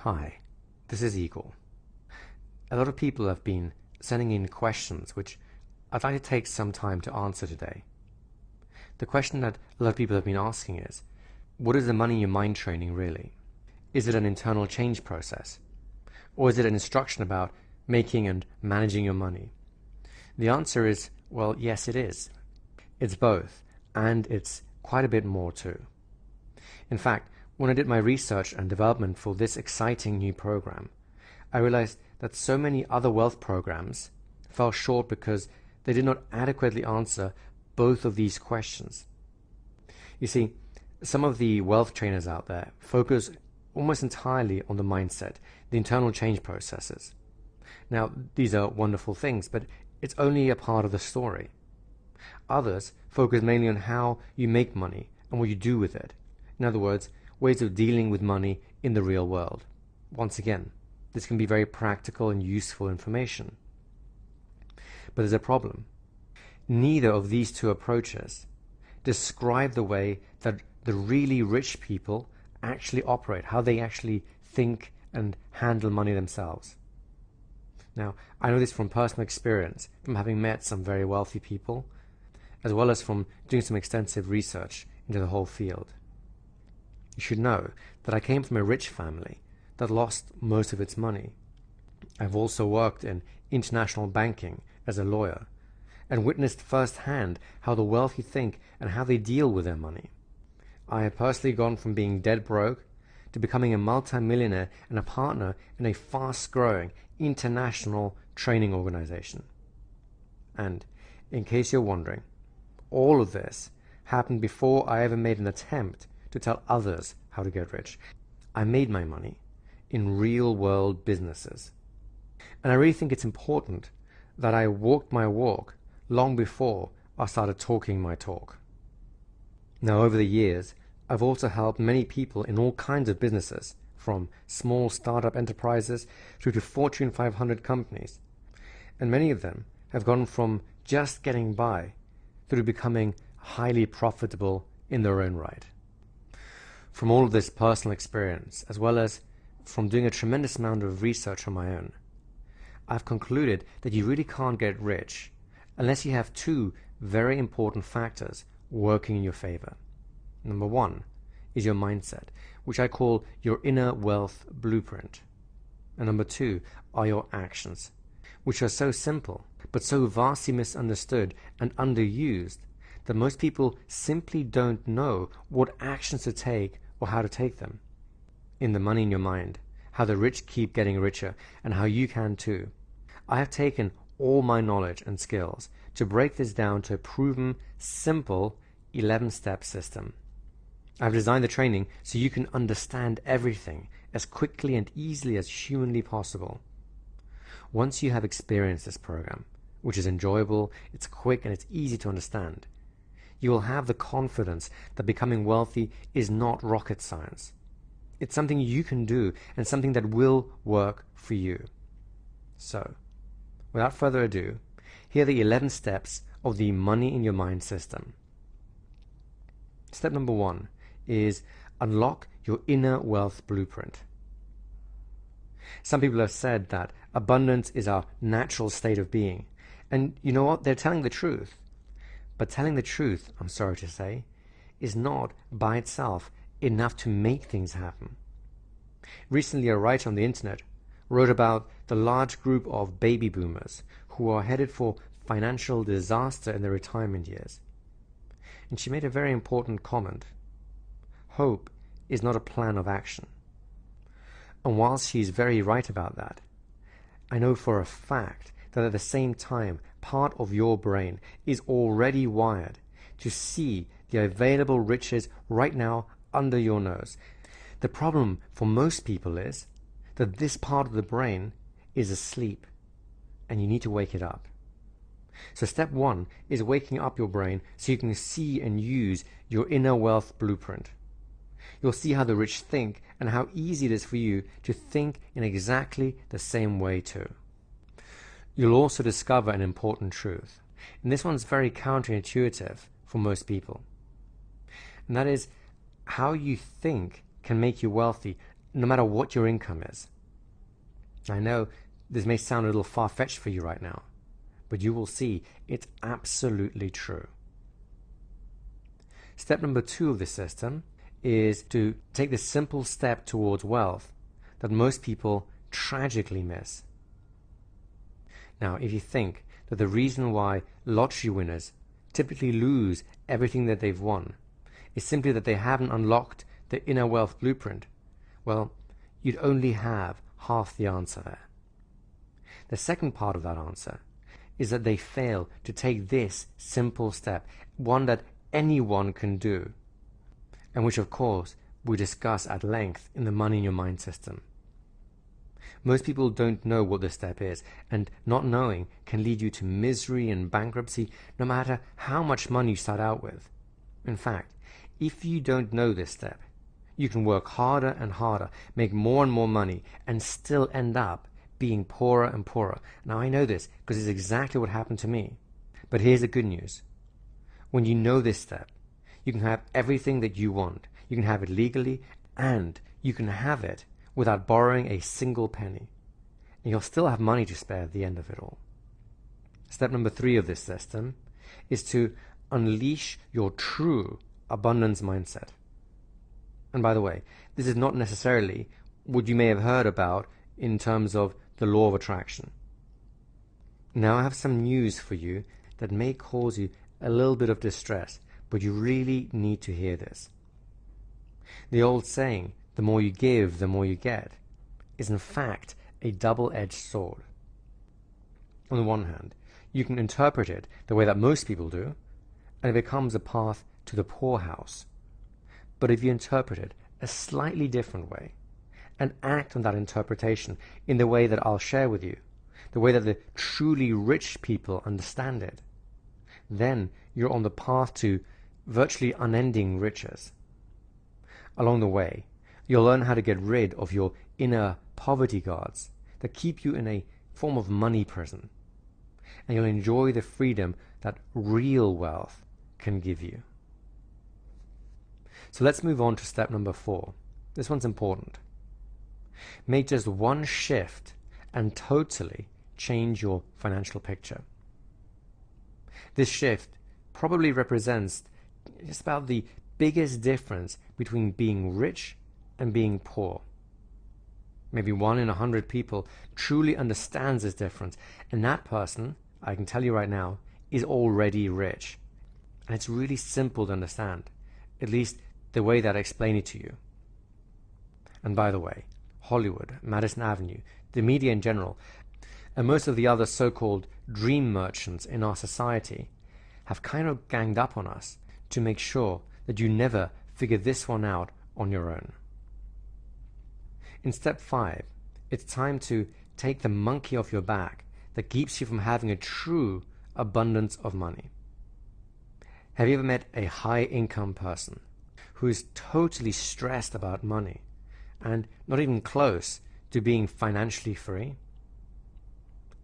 Hi, this is Igor. A lot of people have been sending in questions which I'd like to take some time to answer today. The question that a lot of people have been asking is, what is the money in your mind training really? Is it an internal change process? Or is it an instruction about making and managing your money? The answer is, well, yes, it is. It's both, and it's quite a bit more too. In fact, when I did my research and development for this exciting new program, I realized that so many other wealth programs fell short because they did not adequately answer both of these questions. You see, some of the wealth trainers out there focus almost entirely on the mindset, the internal change processes. Now, these are wonderful things, but it's only a part of the story. Others focus mainly on how you make money and what you do with it. In other words, ways of dealing with money in the real world. Once again, this can be very practical and useful information. But there's a problem. Neither of these two approaches describe the way that the really rich people actually operate, how they actually think and handle money themselves. Now, I know this from personal experience, from having met some very wealthy people, as well as from doing some extensive research into the whole field. You should know that I came from a rich family that lost most of its money. I've also worked in international banking as a lawyer and witnessed firsthand how the wealthy think and how they deal with their money. I have personally gone from being dead broke to becoming a multi-millionaire and a partner in a fast-growing international training organization. And in case you're wondering, all of this happened before I ever made an attempt to tell others how to get rich. I made my money in real-world businesses. And I really think it's important that I walked my walk long before I started talking my talk. Now, over the years, I've also helped many people in all kinds of businesses, from small startup enterprises through to Fortune 500 companies. And many of them have gone from just getting by through to becoming highly profitable in their own right. From all of this personal experience, as well as from doing a tremendous amount of research on my own, I've concluded that you really can't get rich unless you have two very important factors working in your favor. Number one is your mindset, which I call your inner wealth blueprint. And number two are your actions, which are so simple, but so vastly misunderstood and underused that most people simply don't know what actions to take or how to take them. In The Money in Your Mind, How the Rich Keep Getting Richer and How You Can Too, I have taken all my knowledge and skills to break this down to a proven, simple 11-step system. I've designed the training so you can understand everything as quickly and easily as humanly possible. Once you have experienced this program, which is enjoyable, it's quick, and it's easy to understand, you will have the confidence that becoming wealthy is not rocket science. It's something you can do and something that will work for you. So, without further ado, here are the 11 steps of the Money in Your Mind system. Step number one is unlock your inner wealth blueprint. Some people have said that abundance is our natural state of being. And you know what? They're telling the truth. But telling the truth, I'm sorry to say, is not by itself enough to make things happen. Recently, a writer on the internet wrote about the large group of baby boomers who are headed for financial disaster in their retirement years. And she made a very important comment. Hope is not a plan of action. And whilst she's very right about that, I know for a fact that at the same time, part of your brain is already wired to see the available riches right now under your nose. The problem for most people is that this part of the brain is asleep and you need to wake it up. So step one is waking up your brain so you can see and use your inner wealth blueprint. You'll see how the rich think and how easy it is for you to think in exactly the same way too. You'll also discover an important truth, and this one's very counterintuitive for most people. And that is, how you think can make you wealthy no matter what your income is. I know this may sound a little far-fetched for you right now, but you will see it's absolutely true. Step number 2 of this system is to take the simple step towards wealth that most people tragically miss. Now, if you think that the reason why lottery winners typically lose everything that they've won is simply that they haven't unlocked the inner wealth blueprint, well, you'd only have half the answer there. The second part of that answer is that they fail to take this simple step, one that anyone can do, and which of course we discuss at length in the Money in Your Mind system. Most people don't know what this step is, and not knowing can lead you to misery and bankruptcy no matter how much money you start out with. In fact, if you don't know this step, you can work harder and harder, make more and more money, and still end up being poorer and poorer. Now, I know this because it's exactly what happened to me. But here's the good news. When you know this step, you can have everything that you want. You can have it legally, and you can have it without borrowing a single penny. And you'll still have money to spare at the end of it all. Step number 3 of this system is to unleash your true abundance mindset. And by the way, this is not necessarily what you may have heard about in terms of the law of attraction. Now I have some news for you that may cause you a little bit of distress, but you really need to hear this. The old saying, the more you give, the more you get, is in fact a double-edged sword. On the one hand, you can interpret it the way that most people do, and it becomes a path to the poorhouse. But if you interpret it a slightly different way, and act on that interpretation in the way that I'll share with you, the way that the truly rich people understand it, then you're on the path to virtually unending riches. Along the way, you'll learn how to get rid of your inner poverty guards that keep you in a form of money prison, and you'll enjoy the freedom that real wealth can give you. So let's move on to step number 4. This one's important. Make just one shift and totally change your financial picture. This shift probably represents just about the biggest difference between being rich and being poor. Maybe 1 in 100 people truly understands this difference, and that person, I can tell you right now, is already rich. And it's really simple to understand, at least the way that I explain it to you. And by the way, Hollywood, Madison Avenue, the media in general, and most of the other so-called dream merchants in our society have kind of ganged up on us to make sure that you never figure this one out on your own. In step 5, it's time to take the monkey off your back that keeps you from having a true abundance of money. Have you ever met a high-income person who is totally stressed about money and not even close to being financially free?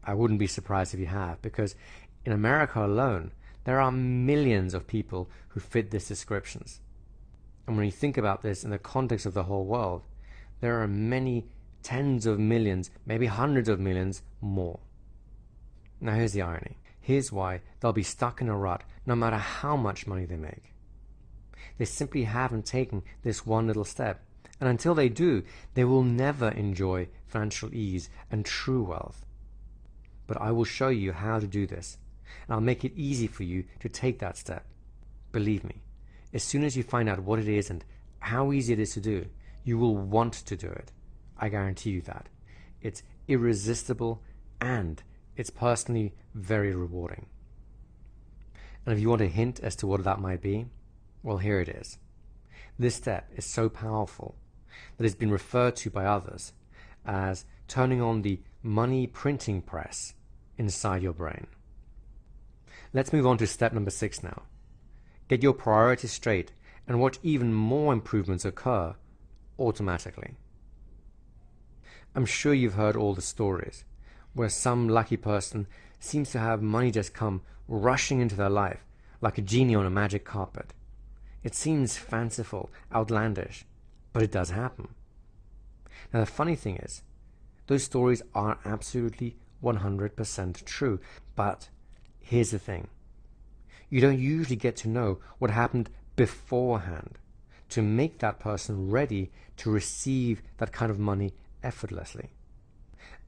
I wouldn't be surprised if you have, because in America alone, there are millions of people who fit these descriptions. And when you think about this in the context of the whole world, there are many tens of millions, maybe hundreds of millions more. Now here's the irony. Here's why they'll be stuck in a rut no matter how much money they make. They simply haven't taken this one little step. And until they do, they will never enjoy financial ease and true wealth. But I will show you how to do this, and I'll make it easy for you to take that step. Believe me, as soon as you find out what it is and how easy it is to do, you will want to do it. I guarantee you that. It's irresistible, and it's personally very rewarding. And if you want a hint as to what that might be, well, here it is. This step is so powerful that it's been referred to by others as turning on the money printing press inside your brain. Let's move on to step number 6 now. Get your priorities straight and watch even more improvements occur automatically. I'm sure you've heard all the stories where some lucky person seems to have money just come rushing into their life like a genie on a magic carpet. It seems fanciful, outlandish, but it does happen. Now, the funny thing is, those stories are absolutely 100% true. But here's the thing. You don't usually get to know what happened beforehand to make that person ready to receive that kind of money effortlessly.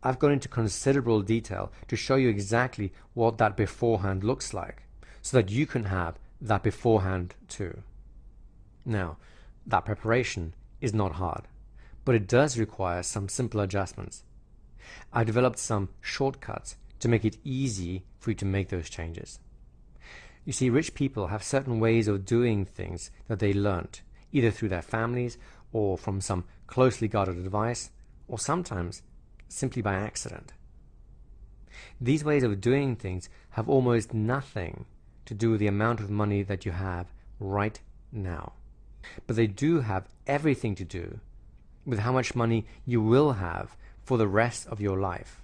I've gone into considerable detail to show you exactly what that beforehand looks like, so that you can have that beforehand too. Now, that preparation is not hard, but it does require some simple adjustments. I developed some shortcuts to make it easy for you to make those changes. You see, rich people have certain ways of doing things that they learned, either through their families or from some closely guarded advice, or sometimes simply by accident. These ways of doing things have almost nothing to do with the amount of money that you have right now. But they do have everything to do with how much money you will have for the rest of your life.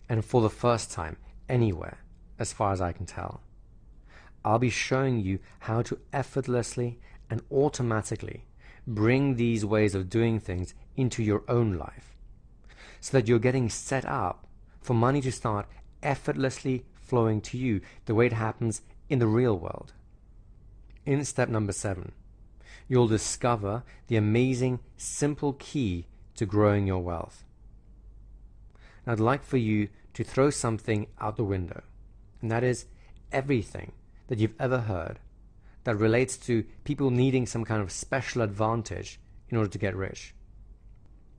And for the first time anywhere, as far as I can tell. I'll be showing you how to effortlessly and automatically bring these ways of doing things into your own life, so that you're getting set up for money to start effortlessly flowing to you the way it happens in the real world. In step number 7, you'll discover the amazing, simple key to growing your wealth. Now, I'd like for you to throw something out the window, and that is everything that you've ever heard that relates to people needing some kind of special advantage in order to get rich.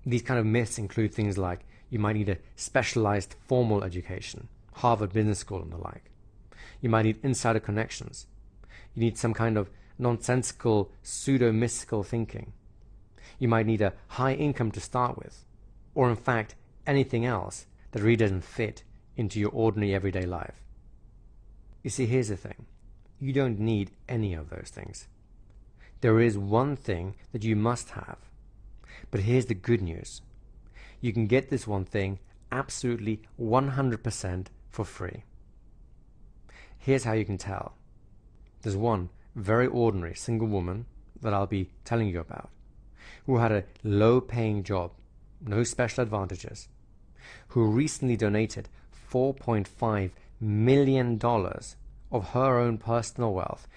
These kind of myths include things like you might need a specialized formal education, Harvard Business School and the like. You might need insider connections. You need some kind of nonsensical, pseudo-mystical thinking. You might need a high income to start with, or in fact, anything else that really doesn't fit into your ordinary everyday life. You see, here's the thing. You don't need any of those things. There is one thing that you must have. But here's the good news. You can get this one thing absolutely 100% for free. Here's how you can tell. There's one very ordinary single woman that I'll be telling you about, who had a low-paying job, no special advantages, who recently donated $4.5 million of her own personal wealth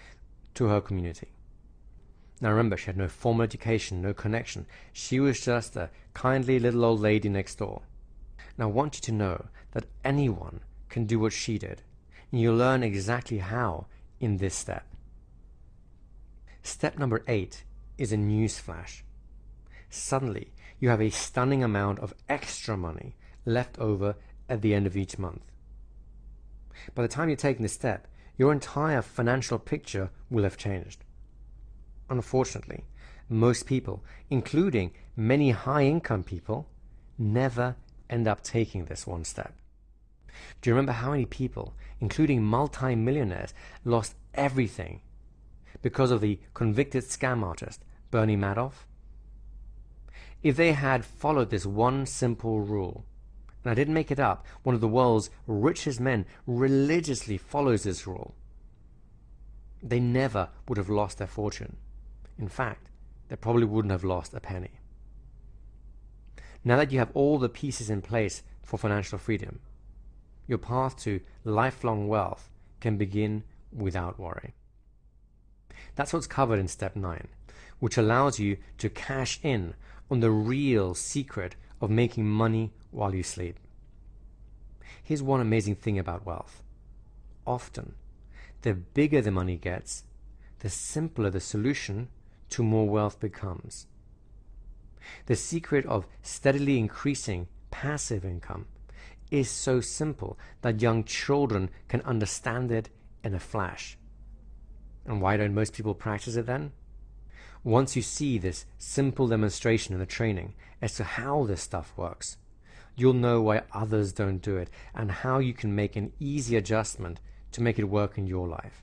to her community. Now remember, she had no formal education, no connection. She was just a kindly little old lady next door. Now I want you to know that anyone can do what she did, and you'll learn exactly how in this step. Step number 8 is a news flash. Suddenly, you have a stunning amount of extra money left over at the end of each month. By the time you're taking this step, your entire financial picture will have changed. Unfortunately, most people, including many high-income people, never end up taking this one step. Do you remember how many people, including multi-millionaires, lost everything because of the convicted scam artist Bernie Madoff? If they had followed this one simple rule, and I didn't make it up, one of the world's richest men religiously follows this rule, they never would have lost their fortune. In fact, they probably wouldn't have lost a penny. Now that you have all the pieces in place for financial freedom, your path to lifelong wealth can begin without worry. That's what's covered in step 9, which allows you to cash in on the real secret of making money while you sleep. Here's one amazing thing about wealth. Often, the bigger the money gets, the simpler the solution to more wealth becomes. The secret of steadily increasing passive income is so simple that young children can understand it in a flash. And why don't most people practice it then? Once you see this simple demonstration in the training as to how this stuff works, you'll know why others don't do it and how you can make an easy adjustment to make it work in your life.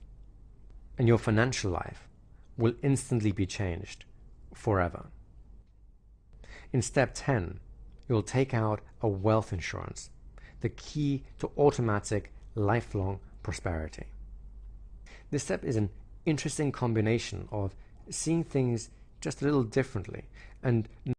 And your financial life will instantly be changed forever. In step 10, you'll take out a wealth insurance, the key to automatic lifelong prosperity. This step is an interesting combination of seeing things just a little differently and